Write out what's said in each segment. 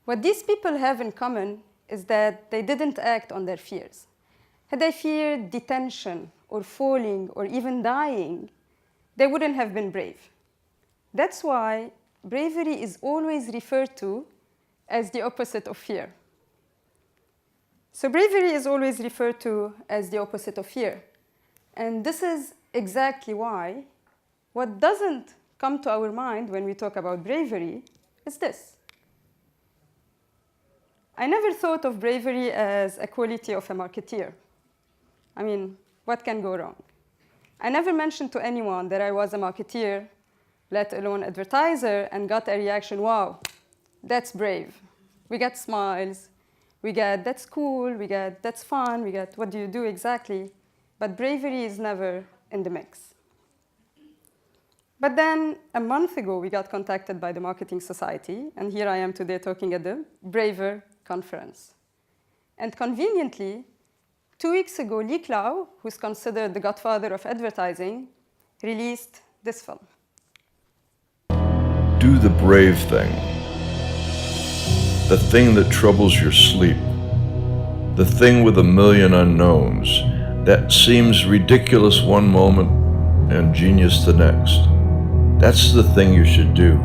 What these people have in common is that they didn't act on their fears. Had they feared detention or falling or even dying, they wouldn't have been brave. That's why bravery is always referred to as the opposite of fear. So bravery is always referred to as the opposite of fear. And this is exactly why what doesn't come to our mind when we talk about bravery is this. I never thought of bravery as a quality of a marketeer. I mean, what can go wrong? I never mentioned to anyone that I was a marketeer, let alone advertiser, and got a reaction, wow, that's brave. We get smiles, we get, that's cool, we get, that's fun, we get, what do you do exactly? But bravery is never in the mix. But then a month ago, we got contacted by the Marketing Society, and here I am today talking at the Braver conference. And conveniently, 2 weeks ago, Lee Clow, who's considered the godfather of advertising, released this film. Do the brave thing. The thing that troubles your sleep. The thing with a million unknowns that seems ridiculous one moment and genius the next. That's the thing you should do.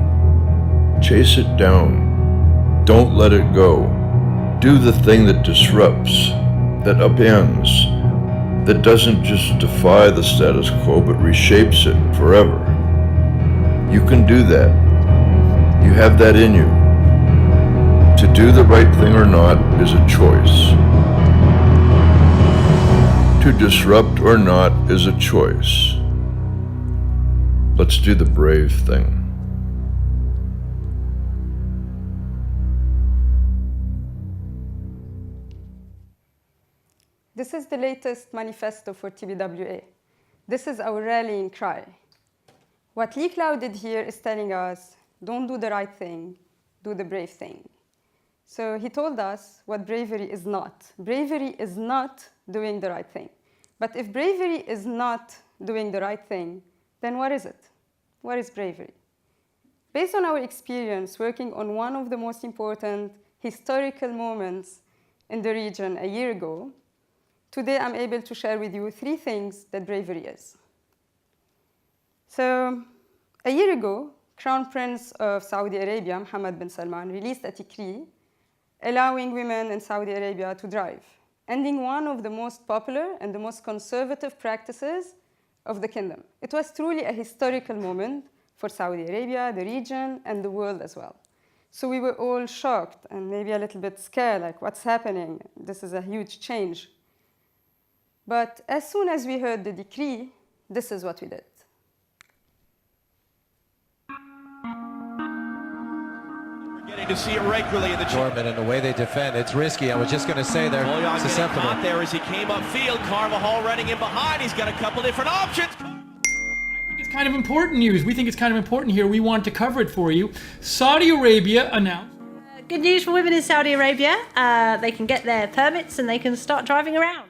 Chase it down. Don't let it go. Do the thing that disrupts, that upends, that doesn't just defy the status quo, but reshapes it forever. You can do that. You have that in you. To do the right thing or not is a choice. To disrupt or not is a choice. Let's do the brave thing. This is the latest manifesto for TBWA. This is our rallying cry. What Lee Clow did here is telling us, don't do the right thing, do the brave thing. So he told us what bravery is not. Bravery is not doing the right thing. But if bravery is not doing the right thing, then what is it? What is bravery? Based on our experience working on one of the most important historical moments in the region a year ago, today I'm able to share with you 3 things that bravery is. So a year ago, Crown Prince of Saudi Arabia, Mohammed bin Salman, released a decree allowing women in Saudi Arabia to drive, ending one of the most popular and the most conservative practices of the kingdom. It was truly a historical moment for Saudi Arabia, the region, and the world as well. So we were all shocked and maybe a little bit scared, like, what's happening? This is a huge change. But as soon as we heard the decree, this is what we did. Getting to see it regularly in the Norman and the way they defend, it's risky. I was just going to say they're susceptible. Caught there as he came upfield. Carvajal running in behind. He's got a couple different options. I think it's kind of important news. We think it's kind of important here. We want to cover it for you. Saudi Arabia announced. Good news for women in Saudi Arabia. They can get their permits and they can start driving around.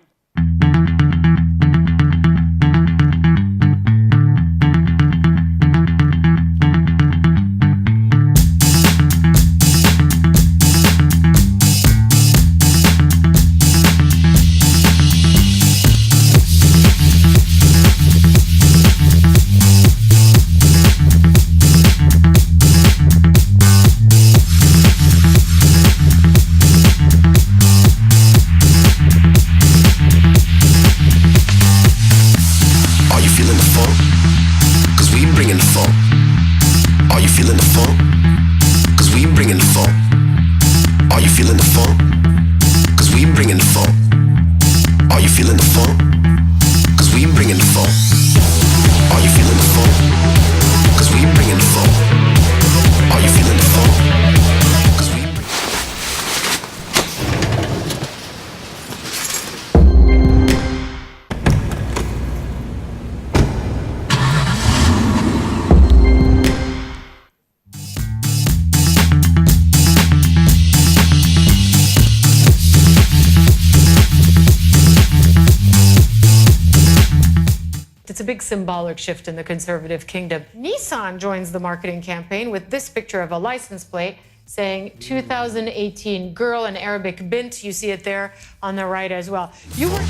It's a big symbolic shift in the conservative kingdom. Nissan joins the marketing campaign with this picture of a license plate saying 2018 girl in Arabic, bint. You see it there on the right as well. You were...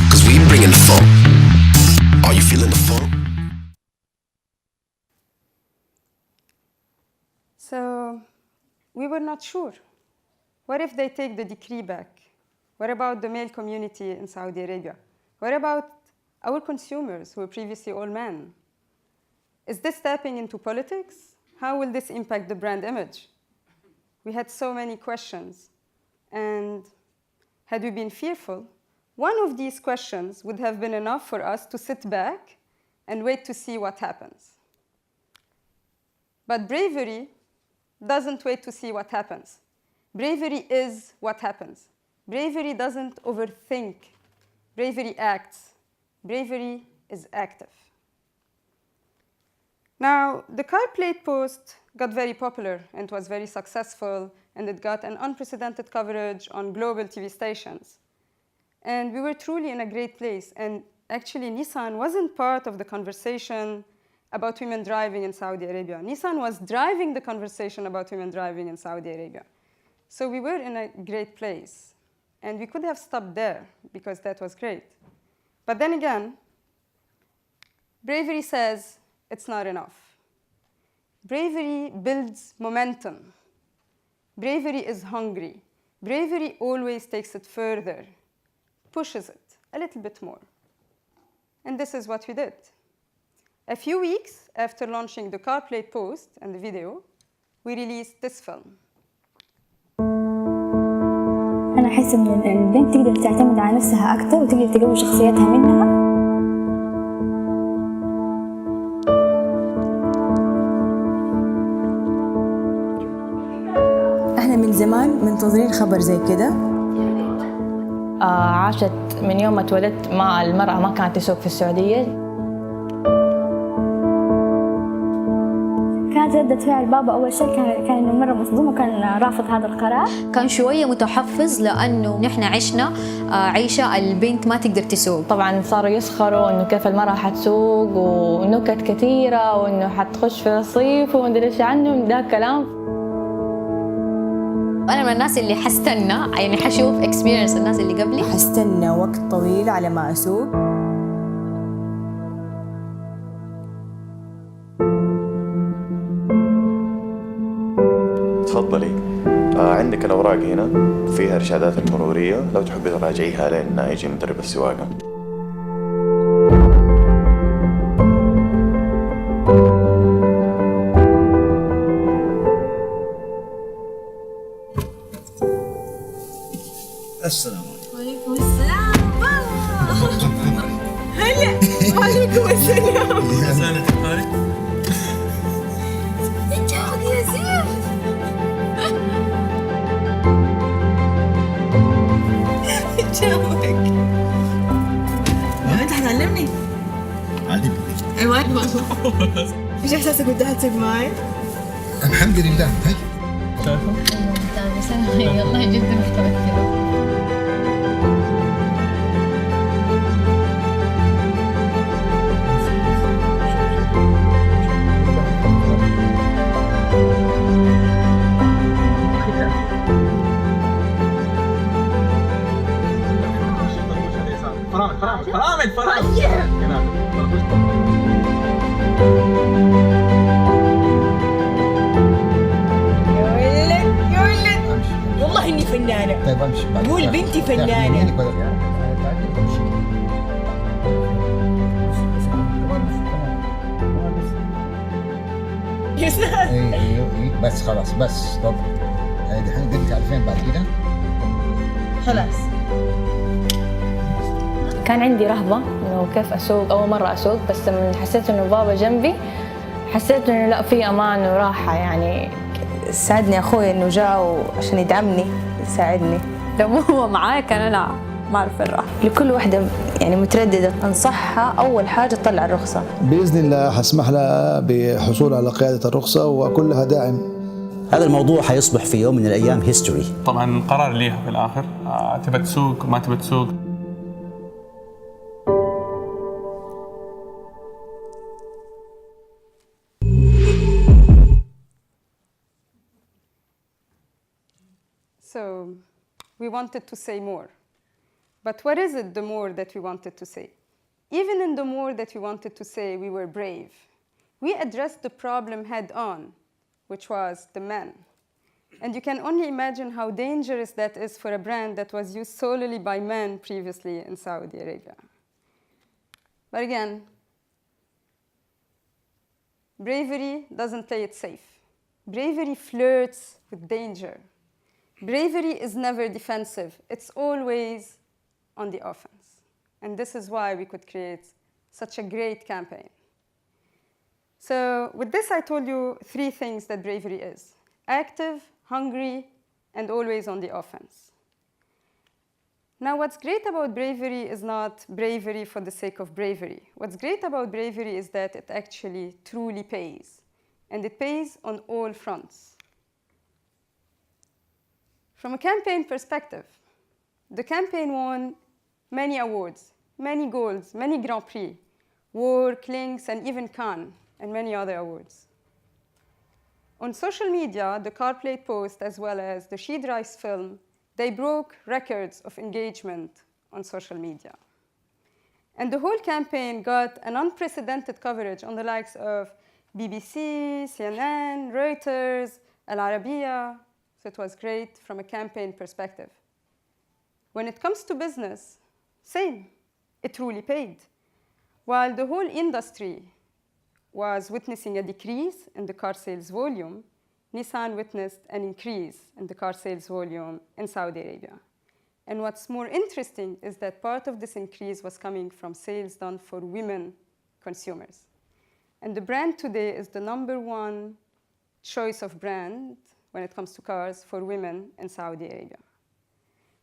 Because we bring in funk. Are you feeling the funk? So we were not sure. What if they take the decree back? What about the male community in Saudi Arabia? What about our consumers who were previously all men? Is this tapping into politics? How will this impact the brand image? We had so many questions. And had we been fearful, one of these questions would have been enough for us to sit back and wait to see what happens. But bravery doesn't wait to see what happens. Bravery is what happens. Bravery doesn't overthink. Bravery acts. Bravery is active. Now, the car plate post got very popular and was very successful, and it got an unprecedented coverage on global TV stations. And we were truly in a great place. And actually, Nissan wasn't part of the conversation about women driving in Saudi Arabia. Nissan was driving the conversation about women driving in Saudi Arabia. So we were in a great place. And we could have stopped there because that was great. But then again, bravery says it's not enough. Bravery builds momentum. Bravery is hungry. Bravery always takes it further, pushes it a little bit more. And this is what we did. A few weeks after launching the CarPlay post and the video, we released this film. أنا أحس إن البنت تقدر تعتمد على نفسها أكثر وتقدر تقوي شخصيتها منها. إحنا من زمان منتظرين خبر زي كده. عاشت من يوم ما اتولدت مع المرأة ما كانت تسوق في السعودية. كانت ردة فعل بابا أول شيء كان إنه مرة مصدوم وكان رافض هذا القرار. كان شوية متحفظ لأنه نحن عشنا عيشة البنت ما تقدر تسوق. طبعاً صاروا يسخروا إنه كيف المرأة حتسوق ونكت كثيرة وإنه حتخش في الصيف ومدري إيش عنه ده كلام. أنا من الناس اللي حستنى يعني حشوف experience الناس اللي قبلي. حستنى وقت طويل على ما أسوق. تفضلي. عندك الأوراق هنا فيها إرشادات المرورية لو تحبي تراجعيها لين يجي مدرب السواقة. السلام عليكم. وعليكم السلام بابا. هلا. وعليكم السلام. سنتك مالك؟ جاوك يا زين. جاوك. انت حتعلمني؟ عادي. ايوه ايش احساسك وانت تسوق معي؟ الحمد لله. هاي شايفه؟ بس انا والله جدا متوتره. والله اني فنانة. طيب امشي. قول بنتي فنانة. اي بس خلاص بس طب الحين بدك على فين بعد كده؟ خلاص. كان عندي رهبة إنه كيف أسوق أول مرة أسوق، بس لما حسيت إنه بابا جنبي حسيت إنه لا في أمان وراحة يعني. ساعدني أخوي إنه جاء عشان يدعمني يساعدني. لو مو هو معايا كان أنا ما أعرف الراحة. لكل وحدة يعني مترددة أنصحها أول حاجة تطلع الرخصة. بإذن الله حسمح لها بحصول على قيادة الرخصة وكلها داعم. هذا الموضوع حيصبح في يوم من الأيام هيستوري. طبعا قرار ليها في الآخر، تبى تسوق ما تبى تسوق. So we wanted to say more. But what is it, the more that we wanted to say? Even in the more that we wanted to say, we were brave. We addressed the problem head on, which was the men. And you can only imagine how dangerous that is for a brand that was used solely by men previously in Saudi Arabia. But again, bravery doesn't play it safe. Bravery flirts with danger. Bravery is never defensive. It's always on the offense. And this is why we could create such a great campaign. So with this, I told you 3 things that bravery is: active, hungry, and always on the offense. Now, what's great about bravery is not bravery for the sake of bravery. What's great about bravery is that it actually truly pays. And it pays on all fronts. From a campaign perspective, the campaign won many awards, many golds, many Grand Prix, Work, Links, and even Cannes, and many other awards. On social media, the CarPlate post, as well as the She Drives film, they broke records of engagement on social media. And the whole campaign got an unprecedented coverage on the likes of BBC, CNN, Reuters, Al Arabiya. So it was great from a campaign perspective. When it comes to business, same. It truly paid. While the whole industry was witnessing a decrease in the car sales volume, Nissan witnessed an increase in the car sales volume in Saudi Arabia. And what's more interesting is that part of this increase was coming from sales done for women consumers. And the brand today is the #1 choice of brand when it comes to cars for women in Saudi Arabia.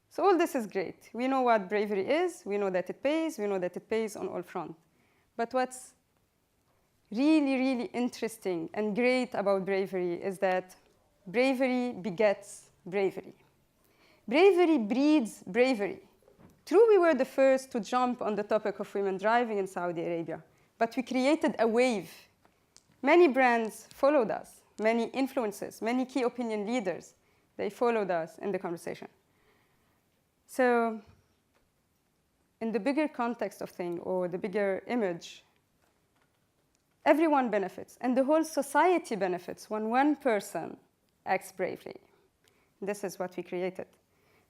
So all this is great. We know what bravery is. We know that it pays. We know that it pays on all fronts. But what's really, really interesting and great about bravery is that bravery begets bravery. Bravery breeds bravery. True, we were the first to jump on the topic of women driving in Saudi Arabia, but we created a wave. Many brands followed us, many influencers, many key opinion leaders, they followed us in the conversation. So in the bigger context of things, or the bigger image, everyone benefits, and the whole society benefits when one person acts bravely. This is what we created.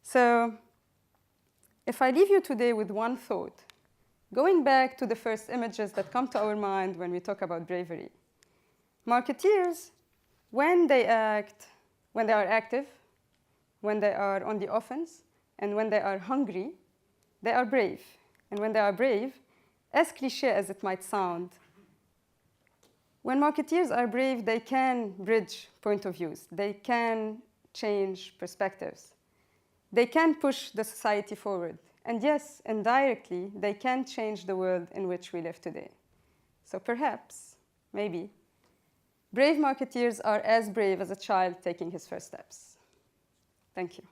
So if I leave you today with one thought, going back to the first images that come to our mind when we talk about bravery, marketeers, when they are active, when they are on the offense, and when they are hungry, they are brave. And when they are brave, as cliche as it might sound, when marketeers are brave, they can bridge point of views. They can change perspectives. They can push the society forward. And yes, indirectly, they can change the world in which we live today. So perhaps, maybe, brave marketeers are as brave as a child taking his first steps. Thank you.